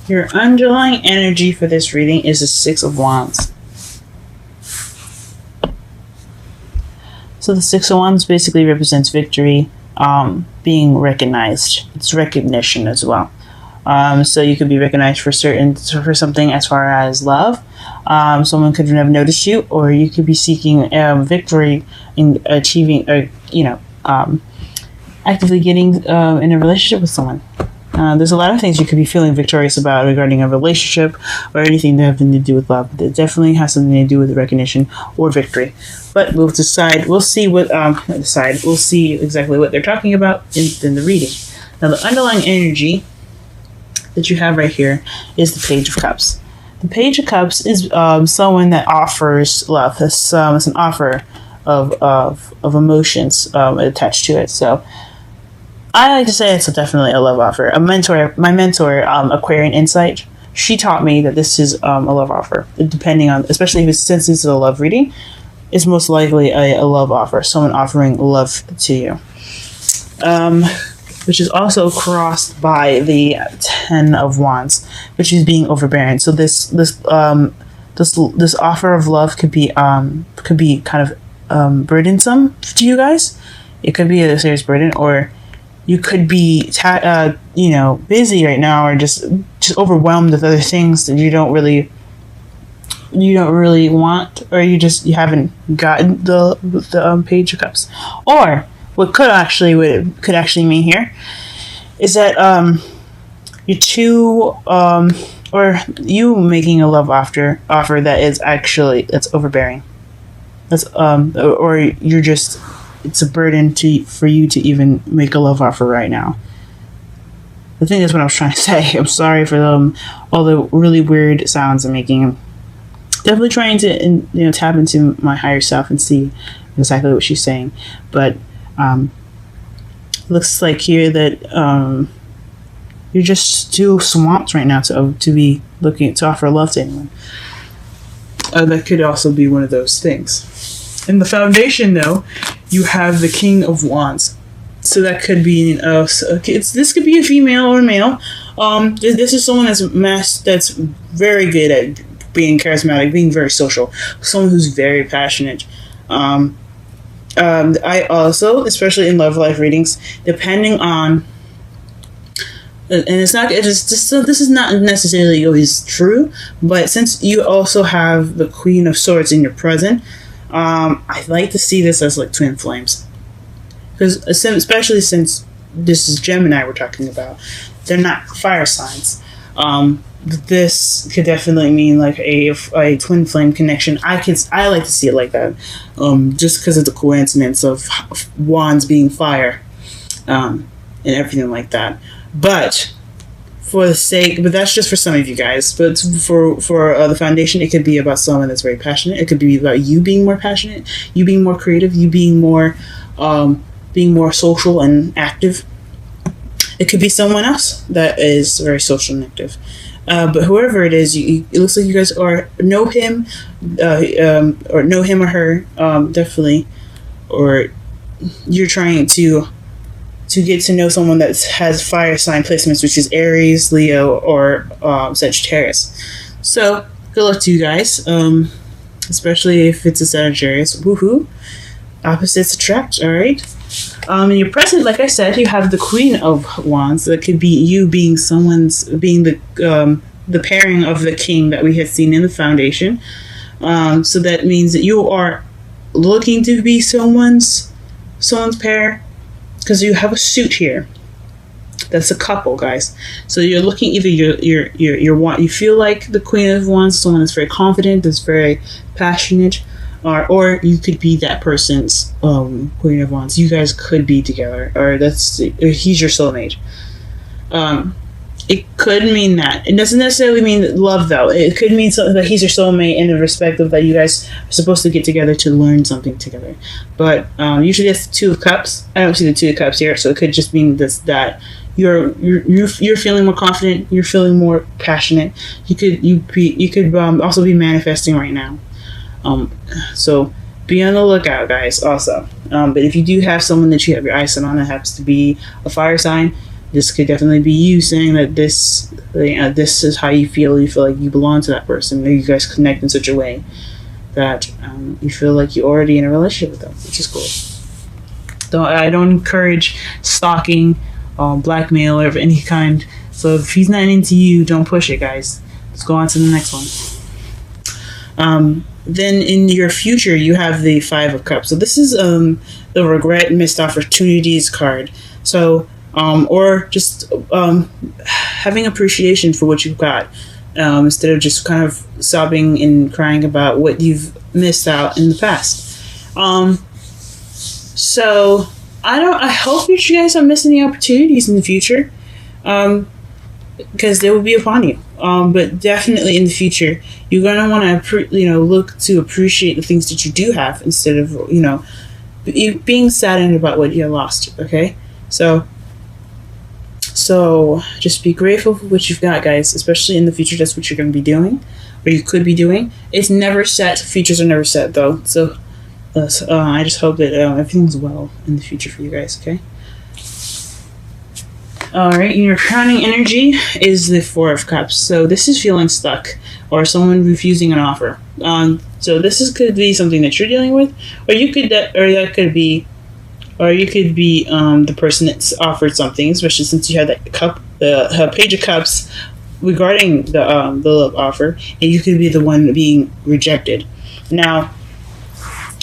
Your underlying energy for this reading is the Six of Wands. So the Six of Wands basically represents victory, being recognized. It's recognition as well. So you could be recognized for something as far as love. Someone could have noticed you, or you could be seeking victory in achieving, or actively getting in a relationship with someone. There's a lot of things you could be feeling victorious about regarding a relationship or anything that having to do with love. It definitely has something to do with recognition or victory. But we'll decide. We'll see what We'll see exactly what they're talking about in the reading. Now, the underlying energy that you have right here is the Page of Cups. The Page of Cups is someone that offers love. It's an offer of emotions attached to it. So I like to say it's definitely a love offer. My mentor, Aquarian Insight, she taught me that this is a love offer. Depending on, especially since this is a love reading, it's most likely a love offer. Someone offering love to you, which is also crossed by the Ten of Wands, which is being overbearing. So this offer of love could be kind of burdensome to you guys. It could be a serious burden, or you could be, busy right now, or just overwhelmed with other things that you don't really want, or you haven't gotten the Page of Cups. Or what it could actually mean here is that you're too or you making a love offer that's overbearing. That's or you're just, it's a burden for you to even make a love offer right now. I think that's what I was trying to say. I'm sorry for all the really weird sounds I'm making. I'm definitely trying to tap into my higher self and see exactly what she's saying. But looks like here that you're just too swamped right now to be looking to offer love to anyone. That could also be one of those things. In the foundation, though, you have the King of Wands. So that could be this could be a female or a male. This is someone that's very good at being charismatic, being very social. Someone who's very passionate. I also, especially in love life readings, depending on, and this is not necessarily always true, but since you also have the Queen of Swords in your present, I like to see this as like twin flames, because especially since this is Gemini we're talking about, they're not fire signs. This could definitely mean like a twin flame connection. I like to see it like that, just because of the coincidence of wands being fire, and everything like that. But but that's just for some of you guys. But for the foundation, it could be about someone that's very passionate. It could be about you being more passionate, you being more creative, you being more social and active. It could be someone else that is very social and active. But whoever it is, it looks like you guys know him or her, definitely, or you're trying to get to know someone that has fire sign placements, which is Aries, Leo, or Sagittarius. So good luck to you guys, especially if it's a Sagittarius. Woohoo! Opposites attract. All right. In your present, like I said, you have the Queen of Wands. That could be you being the pairing of the King that we have seen in the foundation. So that means that you are looking to be someone's pair, because you have a suit here. That's a couple, guys. So you're looking, either you feel like the Queen of Wands, someone that's very confident, that's very passionate, or you could be that person's Queen of Wands. You guys could be together, or he's your soulmate. It could mean that. It doesn't necessarily mean love, though. It could mean something that he's your soulmate in the respect of that you guys are supposed to get together to learn something together. But usually that's the Two of Cups. I don't see the Two of Cups here, so it could just mean that you're feeling more confident. You're feeling more passionate. You could also be manifesting right now. So be on the lookout, guys. Also, but if you do have someone that you have your eyes set on that happens to be a fire sign, This could definitely be you saying that this is how you feel. You feel like you belong to that person. Maybe you guys connect in such a way that you feel like you're already in a relationship with them, which is cool. I don't encourage stalking, blackmail, or of any kind. So if he's not into you, don't push it, guys. Let's go on to the next one. Then in your future, you have the Five of Cups. So this is the regret, missed opportunities card. So or just having appreciation for what you've got, instead of just kind of sobbing and crying about what you've missed out in the past. So I hope you guys don't miss any opportunities in the future, because they will be upon you. But definitely in the future, you're gonna want to look to appreciate the things that you do have, instead of being saddened about what you lost. Okay, so just be grateful for what you've got, guys. Especially in the future, that's what you're going to be doing, or you could be doing. It's never set. Futures are never set, though. So I just hope that everything's well in the future for you guys. Okay. All right. Your crowning energy is the Four of Cups. So this is feeling stuck, or someone refusing an offer. So this could be something that you're dealing with, or you could the person that's offered something, especially since you had that Page of Cups regarding the love offer, and you could be the one being rejected. Now,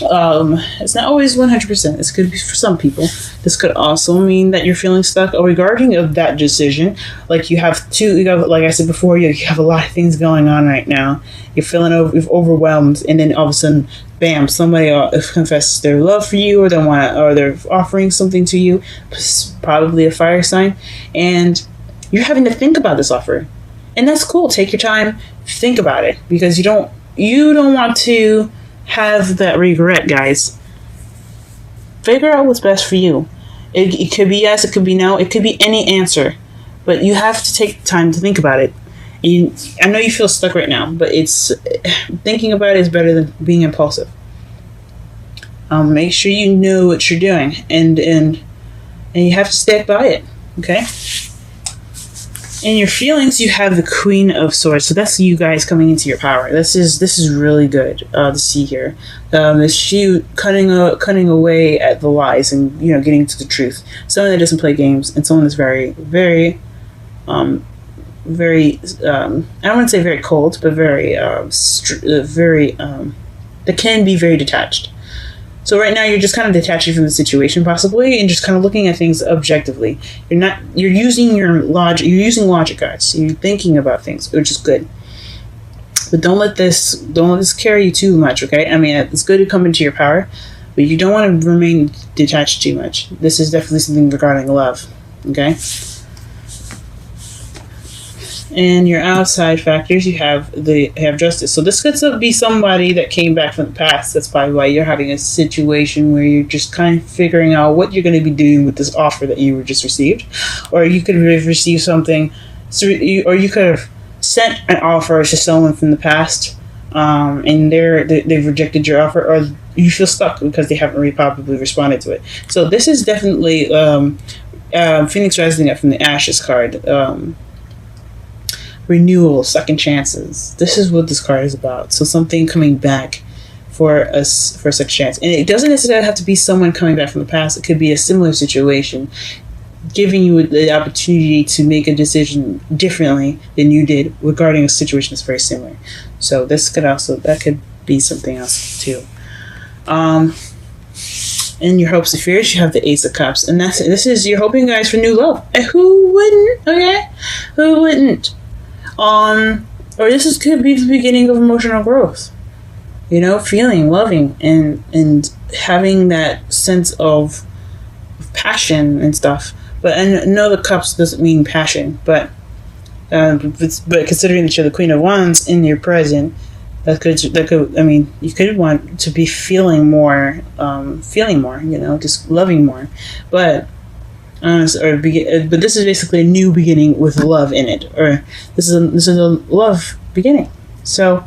it's not always 100%. This could be for some people. This could also mean that you're feeling stuck or regarding of that decision. Like like I said before, you have a lot of things going on right now. You're feeling overwhelmed, and then all of a sudden, bam! Somebody confesses their love for you, or they're offering something to you, probably a fire sign, and you're having to think about this offer, and that's cool. Take your time, think about it, because you don't want to have that regret, guys. Figure out what's best for you. It could be yes, it could be no, it could be any answer, but you have to take time to think about it. I know you feel stuck right now, but thinking about it is better than being impulsive. Make sure you know what you're doing, and you have to stick by it. Okay. In your feelings, you have the Queen of Swords. So that's you guys coming into your power. This is really good to see here. It's you cutting away at the lies and getting to the truth. Someone that doesn't play games, and someone that's very, very, very. I don't want to say very cold, but very, that can be very detached. So right now you're just kind of detaching from the situation, possibly, and just kind of looking at things objectively. You're using your logic. You're using logic, guys. So you're thinking about things, which is good. But don't let this carry you too much. Okay, I mean, it's good to come into your power, but you don't want to remain detached too much. This is definitely something regarding love. Okay. And your outside factors, you have Justice. So this could be somebody that came back from the past. That's probably why you're having a situation where you're just kind of figuring out what you're going to be doing with this offer that you just received. Or you could have received something, or you could have sent an offer to someone from the past, and they've rejected your offer, or you feel stuck because they haven't probably responded to it. So this is definitely Phoenix rising up from the Ashes card. Renewal, second chances. This is what this card is about. So something coming back for a second chance. And it doesn't necessarily have to be someone coming back from the past. It could be a similar situation, giving you the opportunity to make a decision differently than you did regarding a situation that's very similar. So that could be something else too. In your hopes and fears, you have the Ace of Cups. And this is you're hoping, guys, for new love. And who wouldn't? Okay? Who wouldn't? Or this could be the beginning of emotional growth. Feeling, loving, and having that sense of passion and stuff. But I know the cups doesn't mean passion, but considering that you're the Queen of Wands in your present, that could you could want to be feeling more, just loving more, but. But this is basically a new beginning with love in it, or this is a love beginning. So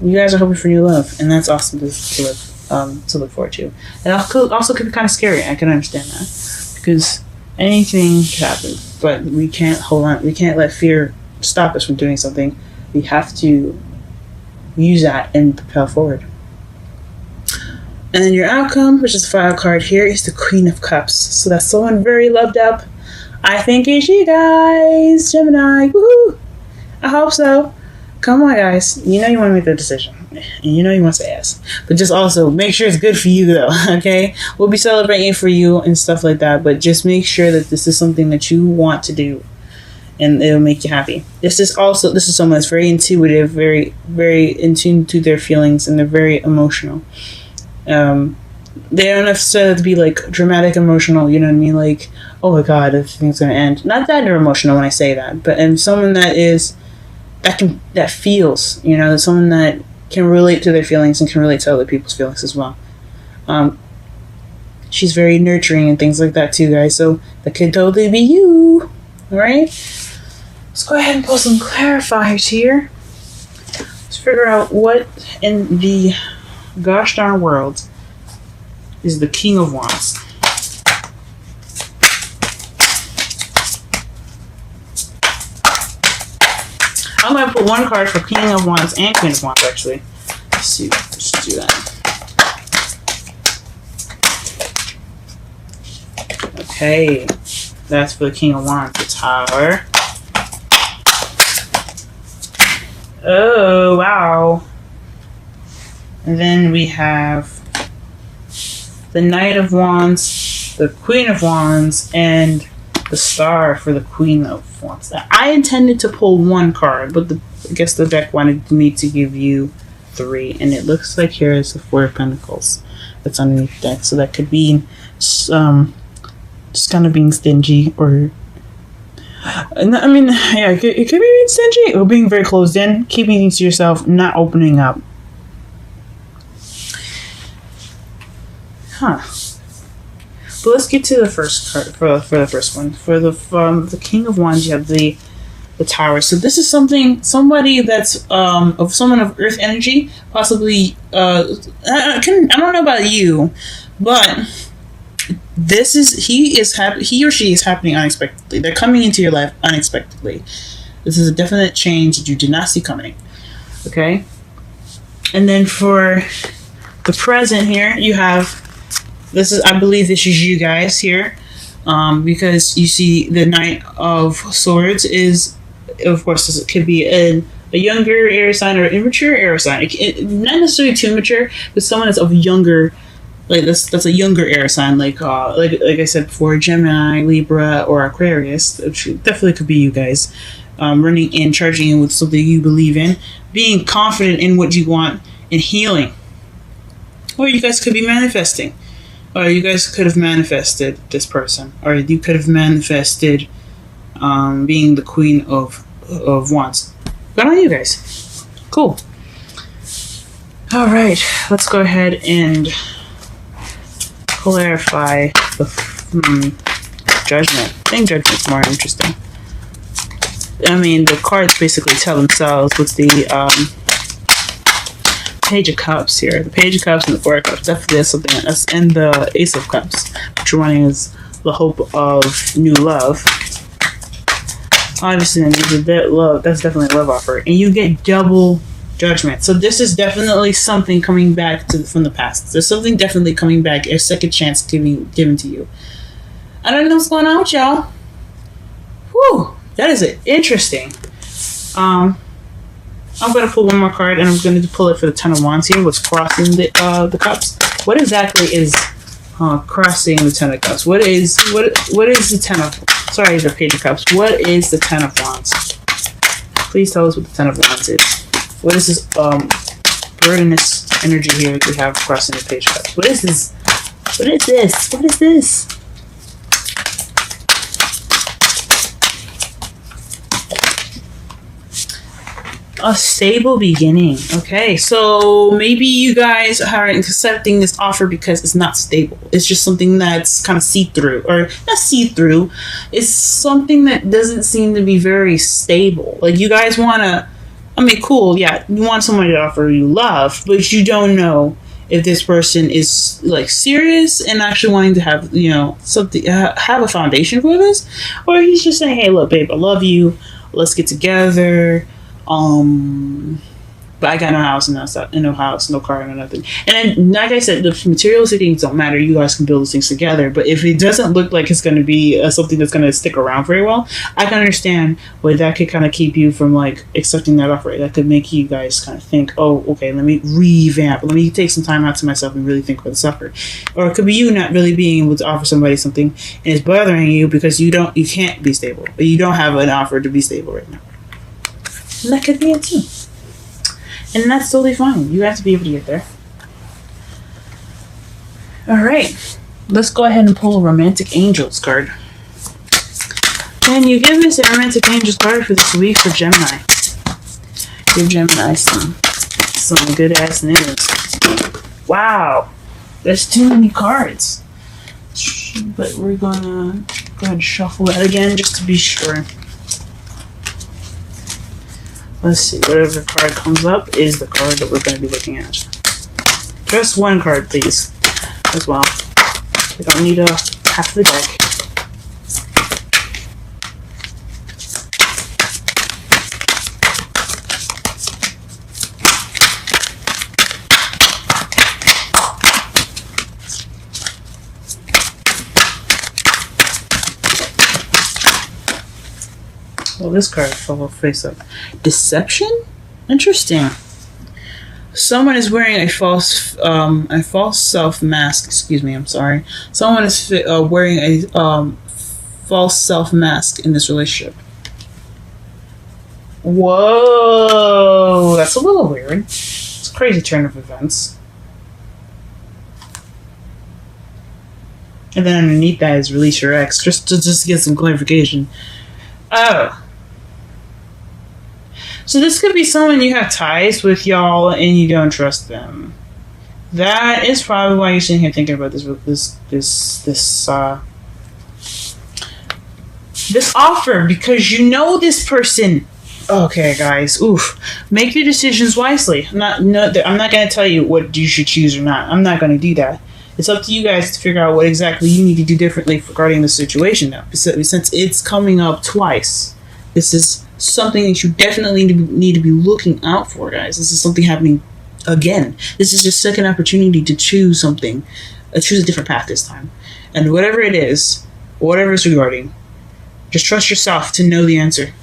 you guys are hoping for new love, and that's awesome to look forward to. And also could be kind of scary. I can understand that, because Anything could happen, but we can't hold on. We can't let fear stop us from doing something. We have to use that and propel forward. And then your outcome, which is the final card here, is the Queen of Cups. So that's someone very loved up. I think it's you guys, Gemini. Woohoo! I hope so. Come on, guys. You know you want to make the decision. And you know you want to say yes. But just also make sure it's good for you, though, okay? We'll be celebrating for you and stuff like that, but just make sure that this is something that you want to do and it'll make you happy. This is someone that's very intuitive, very, very in tune to their feelings, and they're very emotional. They don't necessarily have to be like dramatic emotional, you know what I mean? Like, oh my god, everything's gonna end. Not that they're emotional when I say that, but and someone that feels, you know, someone that can relate to their feelings and can relate to other people's feelings as well. She's very nurturing and things like that too, guys. So that could totally be you. All right. Let's go ahead and pull some clarifiers here. Let's figure out what in the gosh darn world is the King of Wands. I'm going to put one card for King of Wands and Queen of Wands, actually. Let's see. Let's do that. Okay. That's for the King of Wands, the Tower. Oh, wow. And then we have the Knight of Wands, the Queen of Wands, and the Star for the Queen of Wands. I intended to pull one card, but I guess the deck wanted me to give you 3, and it looks like here is the 4 of Pentacles that's underneath the deck. So that could be just kind of being stingy, or I mean, yeah, it could be being stingy or being very closed in, keeping things to yourself, not opening up. Huh. But let's get to the first card for the first one. For the King of Wands, you have the Tower. So this is somebody that's someone of Earth energy, possibly. I don't know about you, but he or she is happening unexpectedly. They're coming into your life unexpectedly. This is a definite change that you did not see coming. Okay, and then for the present here, you have. I believe this is you guys here, because you see the Knight of Swords is, of course, it could be a younger air sign or immature air sign. Not necessarily too mature, but someone that's of younger, like that's a younger air sign, like I said before, Gemini, Libra, or Aquarius. Which definitely could be you guys, running in, charging in with something you believe in, being confident in what you want, and healing. Or you guys could be manifesting. Or you guys could have manifested this person. Or you could have manifested being the Queen of Wands. Good on you guys. Cool. Alright, let's go ahead and clarify the Judgment. I think Judgment's more interesting. I mean, the cards basically tell themselves with the Page of Cups here. The Page of Cups and the 4 of Cups. Definitely is something else. And the Ace of Cups, which you're wanting is the hope of new love. Obviously, love. That's definitely a love offer. And you get double Judgment. So this is definitely something coming back from the past. There's something definitely coming back. A second chance given to you. I don't know what's going on with y'all. Whew. That is it. Interesting. I'm going to pull one more card, and I'm going to pull it for the Ten of Wands here. What's crossing the cups? What exactly is crossing the Ten of Cups? What is the Ten of... Sorry, the Page of Cups. What is the Ten of Wands? Please tell us what the Ten of Wands is. What is this burdenous energy here that we have crossing the Page of Cups? What is this? What is this? What is this? A stable beginning. Okay, so maybe you guys are accepting this offer because it's not stable. It's just something that's kind of see-through, or not see-through. It's something that doesn't seem to be very stable. Like, you guys want to, I mean, cool, yeah, you want somebody to offer you love, but you don't know if this person is like serious and actually wanting to have, you know, something, have a foundation for this, or he's just saying, hey, look, babe, I love you, let's get together, but I got no house and no house, no car, no nothing. And then, like I said, the materialistic things don't matter. You guys can build those things together. But if it doesn't look like it's going to be something that's going to stick around very well, I can understand why that could kind of keep you from like accepting that offer. That could make you guys kind of think, oh, okay, let me revamp. Let me take some time out to myself and really think about this offer. Or it could be you not really being able to offer somebody something and it's bothering you because you can't be stable. Or you don't have an offer to be stable right now. And that could be it too. And that's totally fine. You have to be able to get there. Alright. Let's go ahead and pull a Romantic Angels card. Can you give us a Romantic Angels card for this week for Gemini? Give Gemini some good ass news. Wow. There's too many cards. But we're gonna go ahead and shuffle that again just to be sure. Let's see, whatever card comes up is the card that we're going to be looking at. Just one card, please, as well. We don't need half the deck. Well, this card fell face up. Deception? Interesting. Someone is wearing a false self mask. Excuse me, I'm sorry. Someone is wearing a false self mask in this relationship. Whoa, that's a little weird. It's a crazy turn of events. And then underneath that is release your ex, just to get some clarification. Oh. So this could be someone you have ties with, y'all, and you don't trust them. That is probably why you're sitting here thinking about this offer, because you know this person. Okay, guys. Oof. Make your decisions wisely. I'm not going to tell you what you should choose or not. I'm not going to do that. It's up to you guys to figure out what exactly you need to do differently regarding the situation now. Since it's coming up twice, this is something that you definitely need to be looking out for, guys. This is something happening again. This is your second opportunity to choose something. Choose a different path this time. And whatever it is, whatever it's regarding, just trust yourself to know the answer.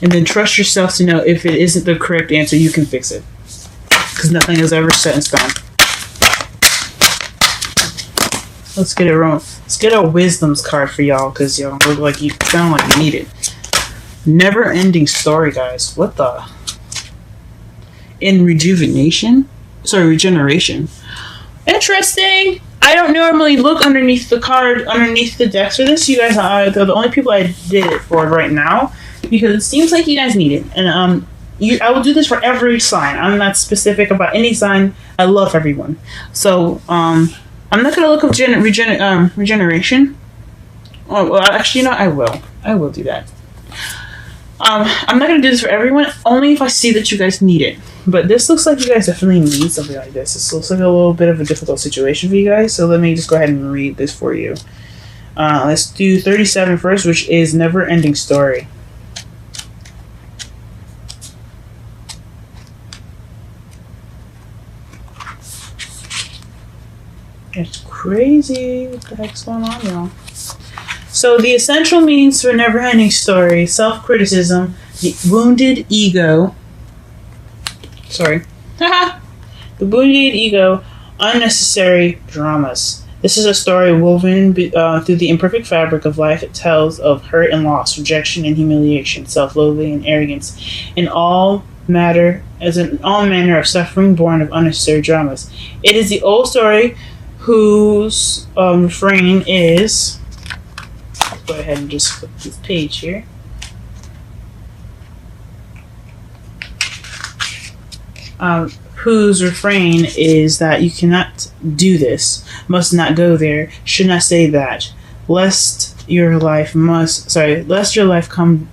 And then trust yourself to know if it isn't the correct answer, you can fix it. Because nothing is ever set in stone. Let's get it wrong. Let's get a wisdom's card for y'all, because y'all look like you sound like you need it. Never-ending story, guys. What the? In rejuvenation? Sorry, regeneration. Interesting. I don't normally look underneath the card, underneath the decks for this. You guys are the only people I did it for right now, because it seems like you guys need it. And I will do this for every sign. I'm not specific about any sign. I love everyone. So, I'm not going to look up regeneration. Oh, well, actually, you know, I will. I will do that. I'm not going to do this for everyone, only if I see that you guys need it. But this looks like you guys definitely need something like this. This looks like a little bit of a difficult situation for you guys, so let me just go ahead and read this for you. Let's do 37 first, which is Never-Ending Story. It's crazy. What the heck's going on, y'all? So the essential meanings for Never-Ending Story: self-criticism, the wounded ego. Sorry. The wounded ego, unnecessary dramas. This is a story woven through the imperfect fabric of life. It tells of hurt and loss, rejection and humiliation, self-loathing and arrogance, and all manner of suffering born of unnecessary dramas. It is the old story whose refrain is, let's go ahead and just flip this page here. Whose refrain is that you cannot do this, must not go there, should not say that, lest lest your life come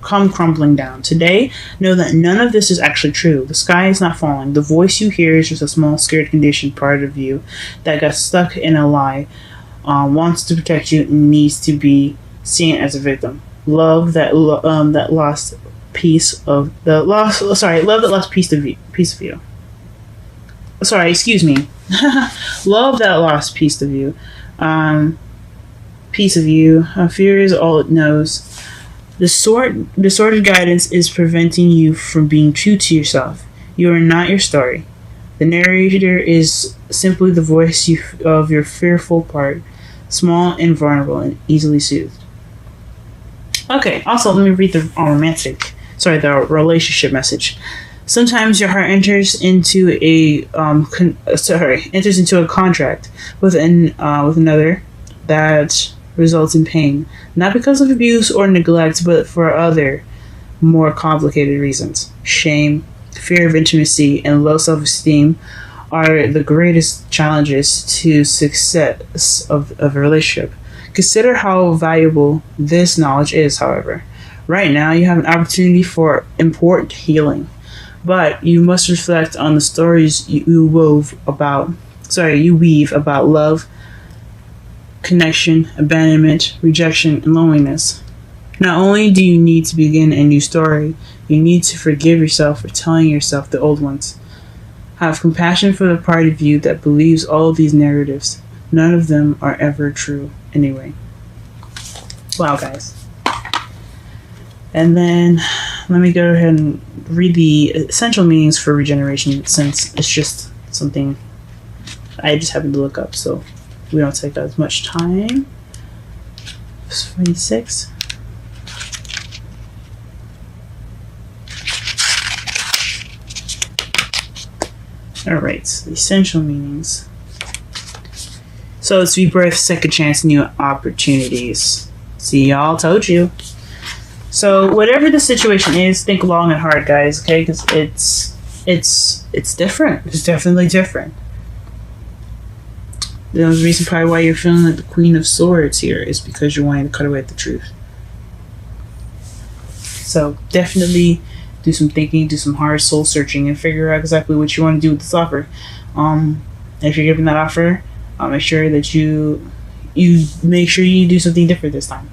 crumbling down. Today, know that none of this is actually true. The sky is not falling. The voice you hear is just a small, scared, conditioned part of you that got stuck in a lie, wants to protect you, and needs to be seen as a victim. Love that lost piece of the lost. Sorry, love that lost piece of you. Sorry, excuse me. Love that lost piece of you. Piece of you. Fear is all it knows. Distorted guidance is preventing you from being true to yourself. You are not your story. The narrator is simply the voice of your fearful part, small and vulnerable and easily soothed. Okay, also let me read the relationship message. Sometimes your heart enters into a contract with another that results in pain, not because of abuse or neglect, but for other, more complicated reasons. Shame, fear of intimacy, and low self-esteem are the greatest challenges to success of a relationship. Consider how valuable this knowledge is, however. Right now, you have an opportunity for important healing, but you must reflect on the stories you weave about love, connection, abandonment, rejection, and loneliness. Not only do you need to begin a new story, you need to forgive yourself for telling yourself the old ones. Have compassion for the part of you that believes all of these narratives. None of them are ever true anyway. Wow, guys. And then let me go ahead and read the essential meanings for regeneration, since it's just something I just happened to look up, so we don't take as much time. 26. Alright, so the essential meanings. So it's rebirth, second chance, new opportunities. See, y'all, told you. So whatever the situation is, think long and hard, guys, okay? Because it's different. It's definitely different. The reason probably why you're feeling like the Queen of Swords here is because you're wanting to cut away at the truth. So definitely do some thinking, do some hard soul searching, and figure out exactly what you want to do with this offer. If you're giving that offer, make sure that you make sure you do something different this time.